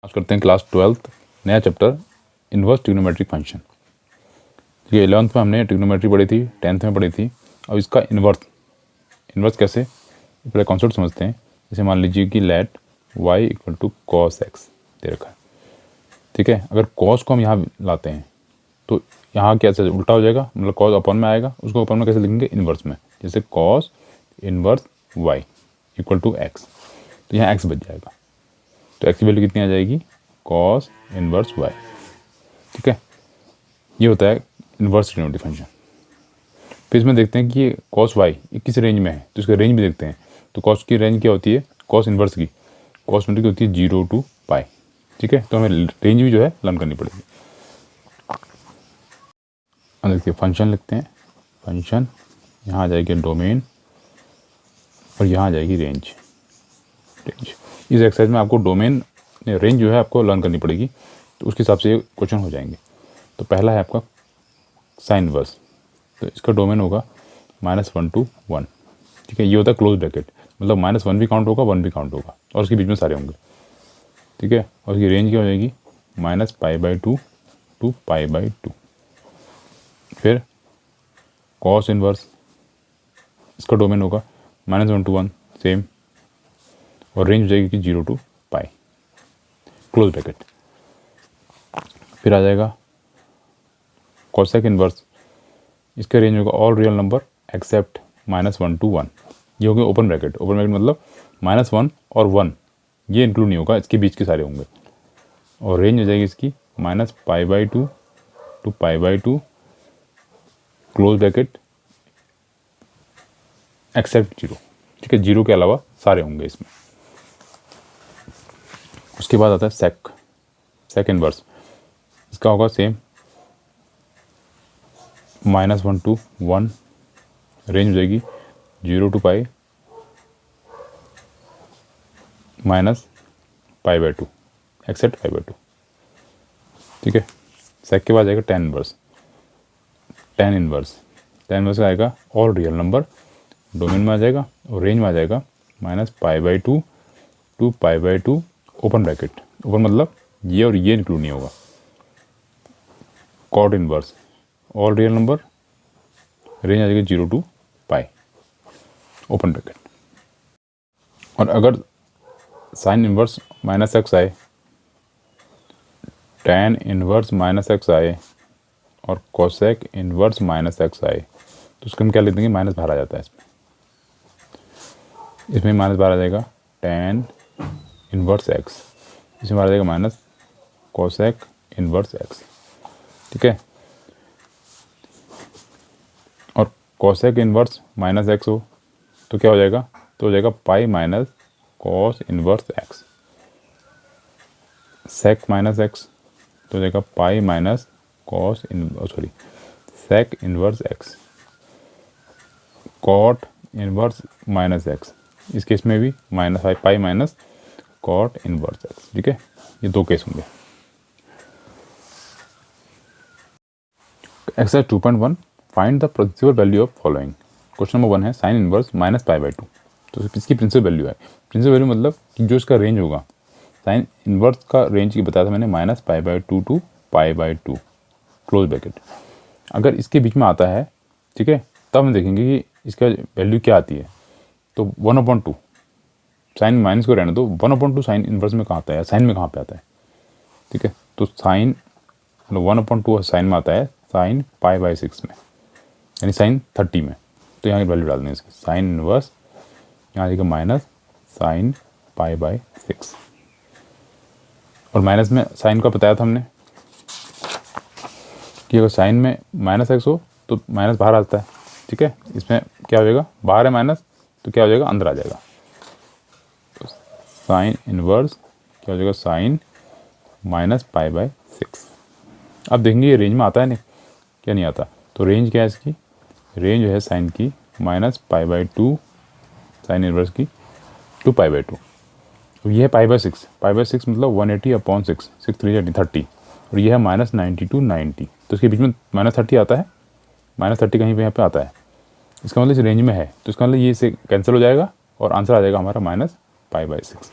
आज करते हैं क्लास 12th नया चैप्टर इन्वर्स ट्रिग्नोमेट्रिक फंक्शन। ये 11th में हमने ट्रिग्नोमेट्री पढ़ी थी, 10th में पढ़ी थी। अब इसका इन्वर्स कैसे, पहले कॉन्सेप्ट समझते हैं। जैसे मान लीजिए कि let y equal to cos x दे रखा है, ठीक है। अगर कॉस को हम यहाँ लाते हैं तो यहाँ कैसे उल्टा हो जाएगा, मतलब कॉस अपन में आएगा, उसको अपन में कैसे लिखेंगे, इन्वर्स में। जैसे cos inverse y equal to x, तो यहाँ x बच जाएगा। तो x की वैल्यू कितनी आ जाएगी, कॉस इन्वर्स y, ठीक है। ये होता है इन्वर्स ट्रिग्नोमेट्रिक फंक्शन। फिर इसमें देखते हैं कि ये कॉस y ये किस रेंज में है, तो इसका रेंज भी देखते हैं। तो कॉस की रेंज क्या होती है, कॉस इन्वर्स की होती है 0 to पाई, ठीक है। तो हमें रेंज भी जो है लर्न करनी पड़ेगी। अब देखिए फंक्शन लिखते हैं। फंक्शन यहाँ आ जाएगी डोमेन और यहाँ आ जाएगी रेंज। इस एक्सरसाइज में आपको डोमेन रेंज जो है आपको लर्न करनी पड़ेगी, तो उसके हिसाब से ये क्वेश्चन हो जाएंगे। तो पहला है आपका साइन इन्वर्स, तो इसका डोमेन होगा -1 to 1, ठीक है। ये होता है क्लोज ब्रैकेट, मतलब -1 भी काउंट होगा, 1 भी काउंट होगा, और उसके बीच में सारे होंगे, ठीक है। और उसकी रेंज क्या हो जाएगी, -π/2 to π/2। फिर कॉस इन्वर्स, इसका डोमेन होगा -1 to 1 सेम, और रेंज हो जाएगी कि 0 to पाई, क्लोज ब्रैकेट। फिर आ जाएगा कोसेक इन्वर्स, इसका रेंज होगा all real number except -1 to 1। ये हो गया ओपन ब्रैकेट मतलब -1 और 1 ये इंक्लूड नहीं होगा, इसके बीच के सारे होंगे। और रेंज हो जाएगी इसकी -π/2 to π/2 क्लोज ब्रैकेट एक्सेप्ट 0, ठीक है। 0 के अलावा सारे होंगे इसमें। उसके बाद आता है सेक इन्वर्स, इसका होगा सेम -1 to 1, रेंज हो जाएगी 0 to पाई -π/2 एक्सेप्ट π/2, ठीक है। सेक के बाद आएगा टेन इन्वर्स आएगा ऑल रियल नंबर, डोमेन में आ जाएगा, और रेंज में आ जाएगा -π/2 to π/2 ओपन ब्रैकेट, ओपन मतलब ये और ये इंक्लूड नहीं होगा। Cot inverse all real number, range आ जाएगी 0 to पाई ओपन ब्रैकेट। और अगर साइन इन्वर्स -x आए, tan इन्वर्स -x आए, और कोसेक इन्वर्स -x आए, तो उसको हम क्या लिख देंगे, माइनस बाहर आ जाता है इसमें माइनस बाहर आ जाएगा tan इन्वर्स x, इसमें बाहर आ जाएगा माइनस कोसेक इन्वर्स x, ठीक है। और कोसेक इन्वर्स -x हो तो क्या हो जाएगा, तो हो जाएगा pi minus cos inverse x। Sec -x तो हो जाएगा pi minus cos sec inverse x। Cot inverse -x, इस केस में भी pi minus cot inverse x, ठीक है। ये दो केस होंगे। Exercise 2.1 find the principal value of following. Question number 1 है साइन इन्वर्स -π/2, तो इसकी प्रिंसिपल वैल्यू है। प्रिंसिपल वैल्यू मतलब कि जो इसका रेंज होगा, साइन इन्वर्स का रेंज की बताया था मैंने -π/2 to π/2 क्लोज ब्रैकेट। अगर इसके बीच में आता है, ठीक है, तब हम देखेंगे कि इसका वैल्यू क्या आती है। तो 1/2 साइन माइनस को रहने दो, 1/2 साइन इन्वर्स में कहाँ आता है, साइन में कहाँ पे आता है, ठीक है। तो साइन 1/2 साइन में आता है साइन π/6 में, यानी साइन 30 में। तो यहाँ की वैल्यू डाल दें इसकी, साइन इन्वर्स यहाँ आ जाएगा माइनस साइन π/6, और माइनस में साइन का बताया था हमने कि अगर साइन में -x हो तो माइनस बाहर आता है, ठीक है। इसमें क्या हो जाएगा, बाहर है माइनस, तो क्या हो जाएगा, अंदर आ जाएगा। तो साइन इन्वर्स क्या हो जाएगा, साइन -π/6। अब देखेंगे ये रेंज में आता है नहीं, क्या नहीं आता। तो रेंज क्या है इसकी, रेंज जो है साइन की -π/2 साइन इन्वर्स की टू π/2। तो ये है π/6 मतलब 180/6, 6 3 30, और ये है -90 to 90, तो इसके बीच में -30 आता है, -30 कहीं पे यहाँ पे आता है, इसका मतलब इस रेंज में है। तो इसका मतलब ये से कैंसिल हो जाएगा और आंसर आ जाएगा हमारा -π/6,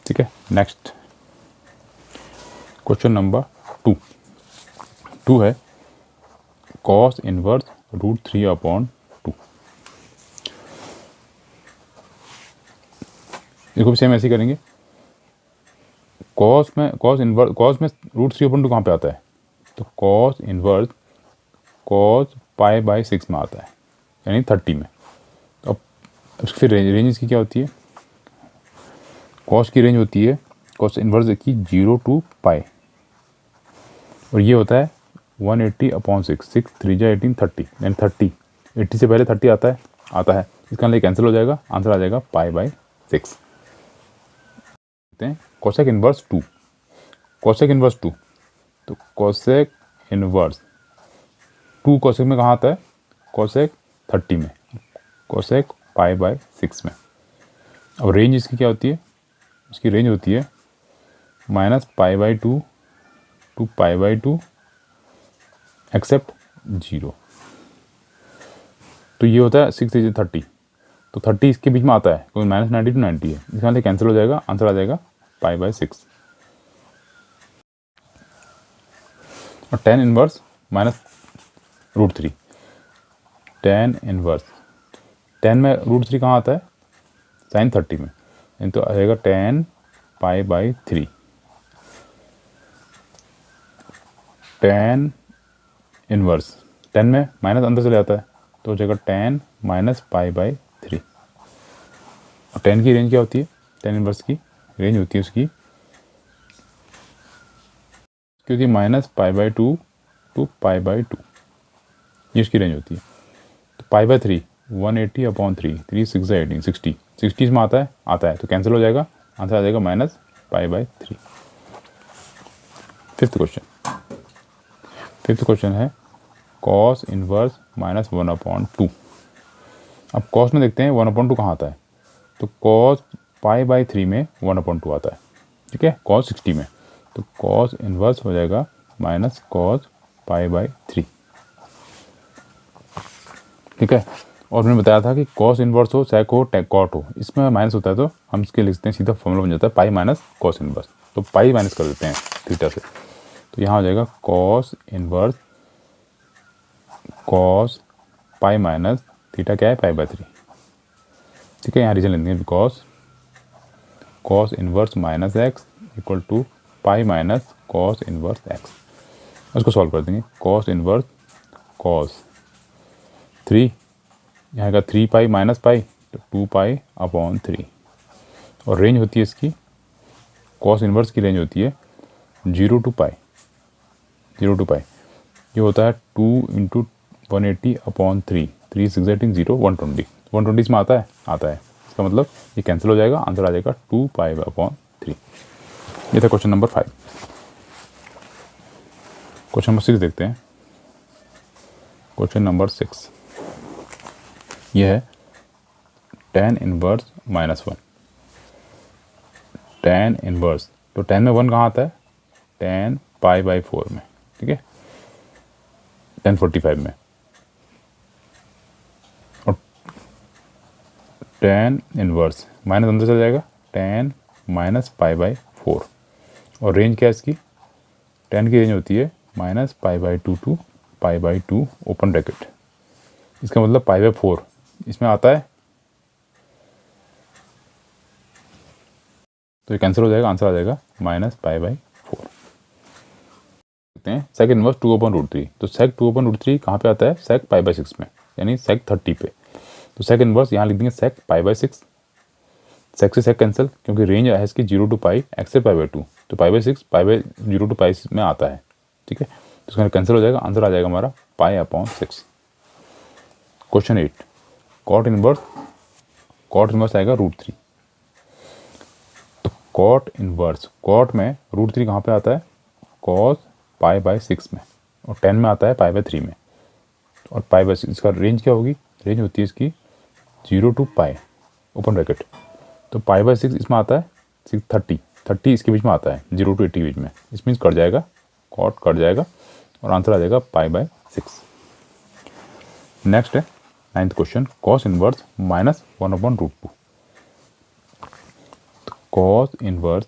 ठीक है। नेक्स्ट क्वेश्चन नंबर 2 है कॉस इनवर्स √3/2। इसको भी सेम ऐसे ही करेंगे। कॉस में √3/2 कहाँ पे आता है? तो कॉस इनवर्स कॉस π/6 में आता है, यानी 30 में। तो अब फिर रेंज इसकी क्या होती है? कॉस की रेंज होती है कॉस इनवर्स की 0 to π, और ये होता है 180/6। 6 3 जा 18 30, यानी 30 80 से पहले 30 आता है। इसका लिए कैंसिल हो जाएगा, आंसर आ जाएगा π/6। कोसेक इनवर्स 2, कोसेक इनवर्स 2, तो कोसेक इनवर्स 2 कोसेक में कहाँ आता है? कोसेक 30 में, कोसेक π/6 में। अब रेंज इसकी क्या होती है? इसकी रेंज होती है -π/2 to π/2 एक्सेप्ट 0। तो ये होता है 6 से 30, तो 30 इसके बीच में आता है, क्योंकि -90 to 90 है। इसका लिए कैंसिल हो जाएगा, आंसर आ जाएगा π/6। और tan inverse -√3, tan inverse, tan में √3 कहाँ आता है? sin 30 में, तो आएगा tan π/3। tan इनवर्स, tan में माइनस अंदर चले जाता है, तो हो जाएगा tan -π/3। और tan की रेंज क्या होती है? tan इनवर्स की रेंज होती है उसकी क्योंकि -π/2 to π/2, ये उसकी रेंज होती है। तो π/3 180/3, 3 6 जा 18 60, 60 में आता है, तो कैंसिल हो जाएगा, आंसर आ जाएगा -π/3। फिफ्थ क्वेश्चन है कॉस इनवर्स -1/2। अब कॉस में देखते हैं 1/2 कहाँ आता है? तो कॉस π/3 में 1/2 आता है, ठीक है, कॉस 60 में। तो कॉस इनवर्स हो जाएगा -cos π/3, ठीक है। और मैंने बताया था कि कॉस इनवर्स हो, सेक हो, कॉट हो, इसमें माइनस होता है तो हम इसके लिखते हैं, सीधा फॉर्मूला बन जाता है पाई माइनस कॉस इनवर्स। तो पाई माइनस कर देते हैं थीटा से, तो यहाँ हो जाएगा cos inverse cos pi minus theta क्या है? π/3, ठीक है। यहाँ रीजन लेंगे because cos inverse -x equal to pi minus cos inverse x। उसको सॉल्व कर देंगे। कॉस इनवर्स कॉस 3, यहाँ का 3 पाई माइनस पाई, तो 2 π/3। और रेंज होती है इसकी, कॉस इनवर्स की रेंज होती है 0 to π, 0 to π। ये होता है 2 × 180/3, 3 6 18 0 120, 120 इसमें आता है। इसका मतलब ये कैंसिल हो जाएगा, आंसर आ जाएगा 2 π/3। ये था क्वेश्चन नंबर 5। क्वेश्चन नंबर 6 देखते हैं। क्वेश्चन नंबर 6 ये है tan इनवर्स -1। tan इनवर्स, तो tan में 1 कहाँ आता है? tan π/4 में, ठीक है, tan 45 में। और tan इनवर्स माइनस अंदर चल जाएगा, tan -π/4। और रेंज क्या है इसकी? tan की रेंज होती है -π/2 to π/2 ओपन ब्रैकेट। इसका मतलब π/4 इसमें आता है, तो ये कैंसिल हो जाएगा, आंसर आ जाएगा -π/4। देखते हैं सेक इनवर्स 2/√3। तो सेक 2/√3 कहाँ पे आता है? सेक π/6 में, यानी सेक 30 पे। तो सेक इनवर्स यहाँ लिख देंगे सेक π/6। सेक से सेक कैंसिल, क्योंकि रेंज है इसकी 0 to π एक्सेप्ट π/2, तो π/6 π/0 to π में आता है, ठीक है। तो इसका कैंसिल हो जाएगा, आंसर आ जाएगा हमारा π/6। क्वेश्चन 8 कॉट इनवर्स आएगा √3। तो कॉट इनवर्स, कॉट में √3 कहाँ पे आता है? कॉस π/6 में, और 10 में आता है π/3 में। और π/6 इसका रेंज क्या होगी? रेंज होती है इसकी 0 to π ओपन ब्रैकेट। तो π/6 इसमें आता है 30 इसके बीच में आता है, 0 to 80 के बीच में। इसमें कट जाएगा, कॉट कट जाएगा, और आंसर आ जाएगा π/6। नेक्स्ट है 9th question cos inverse -1/√2। Cos inverse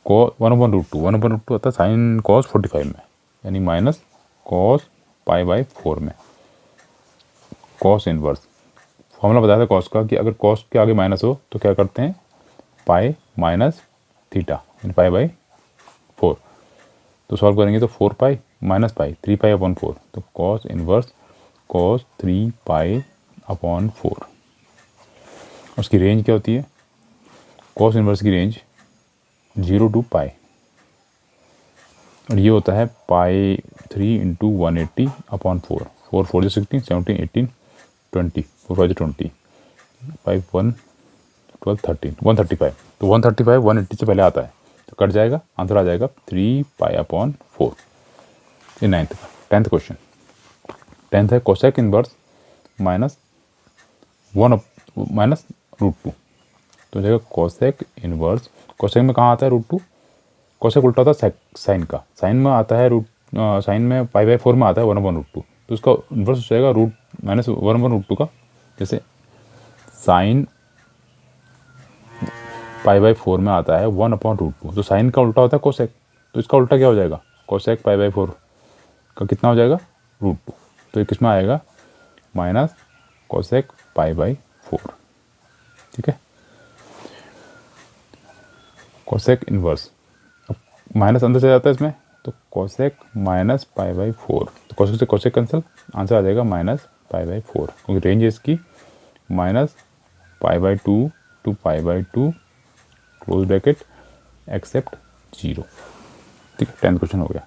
1/√2 1/√2 आता है साइन कॉस 45 में, यानी माइनस कॉस π/4 में। कॉस इनवर्स फॉर्मूला बताया था कॉस का कि अगर कॉस के आगे माइनस हो तो क्या करते हैं, पाई माइनस थीटा यानी π/4। तो सॉल्व करेंगे तो 4 पाई माइनस पाई 3 π/4, तो कॉस इनवर्स कॉस 3 π/4। उसकी रेंज क्या होती है, कॉस इनवर्स की रेंज 0 to पाई, और ये होता है π3 × 180/4। 4 4 16 17 18 20 4 5 20 5 1 12 13 135। तो 135 180 से पहले आता है तो कट जाएगा, आंसर आ जाएगा 3 π/4। ये 9th का। 10th क्वेश्चन, 10th है कोसेक इनवर्स माइनस √2। तो जाएगा कोसेक इनवर्स, कोसेक में कहाँ आता है √2, कोसेक उल्टा होता है साइन का, साइन में आता है साइन में π/4 में आता है 1/√2, तो उसका इन्वर्स हो जाएगा -1/√2 का। जैसे साइन π/4 में आता है 1/√2, तो साइन का उल्टा होता है कोसेक, तो इसका उल्टा क्या हो जाएगा, कोसेक π/4 का कितना हो जाएगा √2, तो ये किस में आएगा माइनस कोसेक π/4। ठीक है, कोसेक इनवर्स, अब माइनस अंदर से जाता है इसमें, तो कोसेक माइनस π/4, तो कोसेक से कोसेक कैंसिल, आंसर आ जाएगा माइनस π/4, क्योंकि रेंज है इसकी minus π/2 to π/2 close bracket except 0। ठीक है, 10th क्वेश्चन हो गया।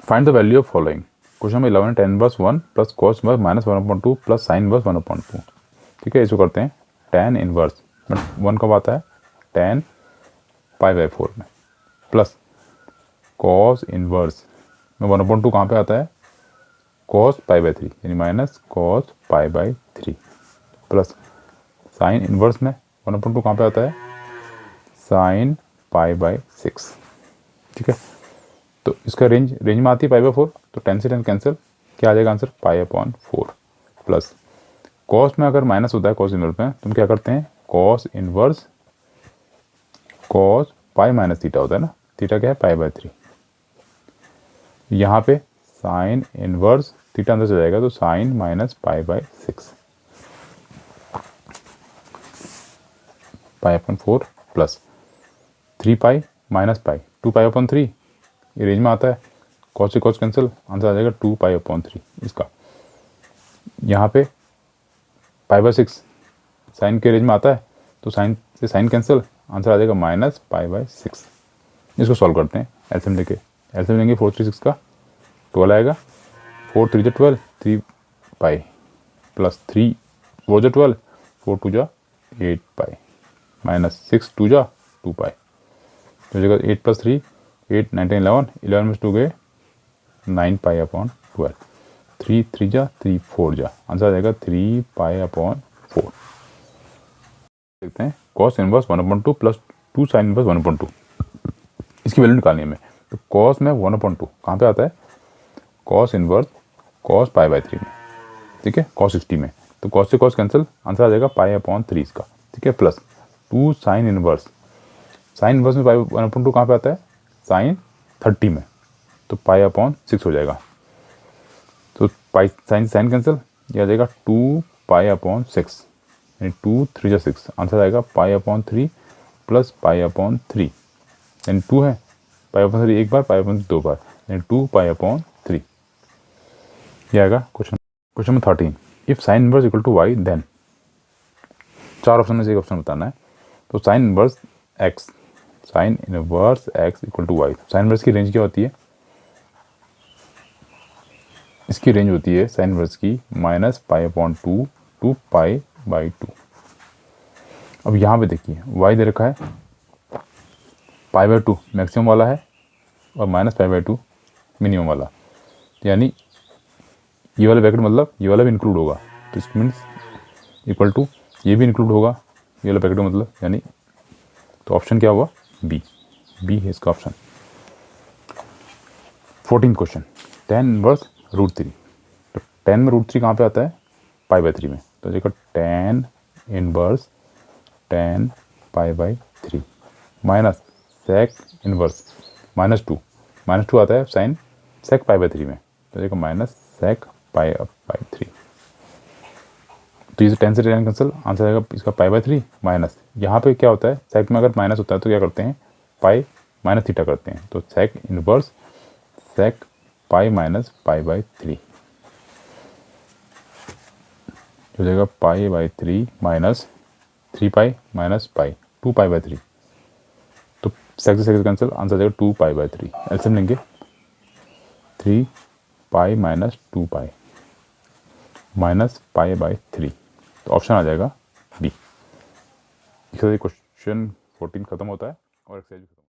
Find the value of following. Question number 11 tan inverse 1 plus cos inverse -1/2 plus sine inverse 1/2। ठीक है, इसको करते हैं tan इनवर्स 1 कब आता है, tan π/4 में, प्लस कॉस इनवर्स में 1/2 कहाँ पे आता है, कॉस π/3 यानी minus cos π/3, plus sine inverse में 1/2 कहाँ पे आता है, साइन π/6। ठीक है, तो इसका रेंज में आती है π/4, तो 10 से 10 कैंसिल, क्या आ जाएगा आंसर π/4, प्लस कॉस में अगर माइनस होता है कॉस इनवर्स में, तो हम क्या करते हैं cos inverse cos pi minus theta होता है ना, थीटा क्या है π/3, यहाँ पे साइन इनवर्स थीटा अंदर से जाएगा, तो sine minus π/6 π/4 plus 3 pi minus pi 2 π/3, ये रेंज में आता है, कॉस से कॉस कैंसिल, आंसर आ जाएगा 2 π/3 इसका। यहाँ पे π/6 साइन के रेंज में आता है, तो साइन से साइन कैंसिल, आंसर आ जाएगा माइनस π/6। इसको सॉल्व करते हैं एलसीएम लेके, एलसीएम लेंगे 4 3 6 का 12 आएगा, 4 3 जा 12 3 पाई प्लस 3 4 जा 12 4 2 जा 8 पाई माइनस 6 2 जा 2 पाई, तो जगह 8 + 3 8 9 10 11 11 में 2 गए 9 π/12, 3 3 जा 3 4 जा, आंसर आ जाएगा 3 π/4। देखते हैं cos inverse 1/2 plus 2 sign inverse 1/2, इसकी वैल्यू निकालनी है हमें। तो कॉस में 1/2 कहाँ पे आता है, कॉस इनवर्स कॉस π/3 में। ठीक है, कॉस 60 में, तो कॉस से कॉस कैंसिल, आंसर आ जाएगा π/3 इसका। ठीक है, प्लस 2 साइन इनवर्स में 1/2 कहाँ पे आता है, साइन 30 में, तो π/6 हो जाएगा, तो पाई साइन कैंसिल, ये आ जाएगा 2 π/6 यानी 2 3 जा 6, आंसर आएगा π/3 प्लस π/3 यानी 2 है, π/3 एक बार π/3 दो बार, यानी 2 π/3। ये आएगा question number 13। If sine inverse equal to y then, 4 option में से एक ऑप्शन बताना है। तो sine inverse x equal to y, sine inverse की रेंज क्या होती है, इसकी रेंज होती है साइन इनवर्स की -π/2 टू π/2। अब यहाँ पे देखिए y दे रखा है, π/2 मैक्सिमम वाला है और -π/2 मिनिमम वाला, यानी ये वाला ब्रैकेट मतलब ये वाला भी इंक्लूड होगा, तो इट मीन्स इक्वल टू ये भी इंक्लूड होगा, ये वाला ब्रैकेट मतलब, यानी तो ऑप्शन क्या हुआ, बी है इसका ऑप्शन। 14 क्वेश्चन, tan इनवर्स √3, तो tan में √3 कहाँ पे आता है, π/3 में, तो देखो tan inverse tan π/3 minus sec inverse -2 आता है साइन सेक पाई बाई 3 में, तो देखो माइनस सेक पाई बाई 3। तो ये 10 से 10 कैंसिल, आंसर आएगा इसका पाई बाई 3 माइनस, यहाँ पे क्या होता है सेक में अगर माइनस होता है तो क्या करते हैं पाई माइनस थीटा करते हैं, तो sec inverse sec pi minus pi by 3 हो जाएगा pi by 3 minus 3 pi minus pi 2 pi by 3। तो सेक से सेक कैंसिल, आंसर आ जाएगा 2 पाई बाई 3। एल्सियम लेंगे 3 pi minus 2 pi minus pi by 3, तो ऑप्शन आ जाएगा बी। क्वेश्चन 14 खत्म होता है और एक्सरसाइज